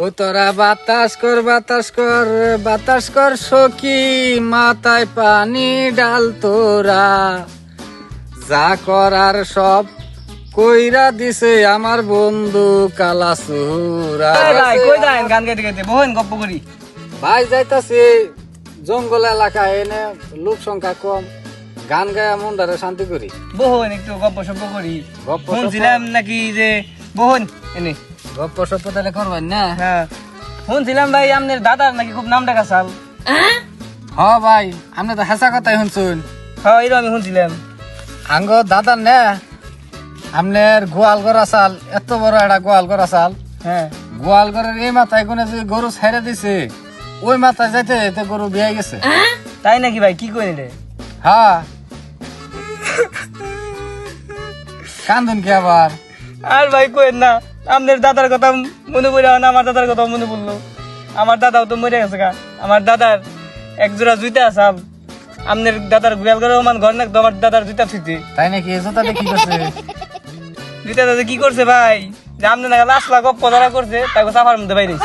ও তোরা বাতাস কর বাতাস কর বাতাস কর সখী, মাথায় পানি ডাল তোরা, যা করার সব কইরা দিছে আমার বন্ধু কালাসুরা। গান গাইতে গাইতে বহেন গপ্প করি। ভাই যাইতাছি জঙ্গল এলাকা, এনে লোক সংখ্যা কম, গান গায়া মনটারে শান্তি করি। বহেন একটু গপ্প সপ্প করি। গপ্প শুনছিলাম নাকি যে বহেন এনে গপ্প সপ্প তাহলে করবেন না? হ্যাঁ শুনছিলাম ভাই আপনার দাদার নাকি খুব নাম ডাকা চাল। হ ভাই, আপনি তো হেসা কথাই শুনছুন। হ্যাঁ এরকম আমি শুনছিলাম। আঙ্গ দাদার না আপনার গোয়াল করা চাল, এত বড় একটা গোয়াল করা চাল, হ্যাঁ গোয়াল ঘরের এই মাথায় কোনে যে গরু ছেড়ে দিছে, ওই মাথায় যাইতে যাইতে গরু বিয়ে গেছে। তাই নাকি ভাই? কি করি রে? হ্যাঁ কান্দুন কি আবার? আর ভাই কইেন না, আপনার দাদার কথা মনে পড়ে না, আমার দাদার কথা মনে পড়লো। আমার দাদাও তো মরে গেছে গা। আমার দাদার এক জোড়া জুতা আসাম, আপনার দাদার গোয়াল ঘরে আমার ঘর নাকতো আমার দাদার জুতা থুইতে। তাই নাকি? জুতাটা কি করছে? জুতা দাদা কি করছে ভাই, যে আপনার নাকি লাশ লাগ পদারা করছে, তাকে সাফার মধ্যে বাইরে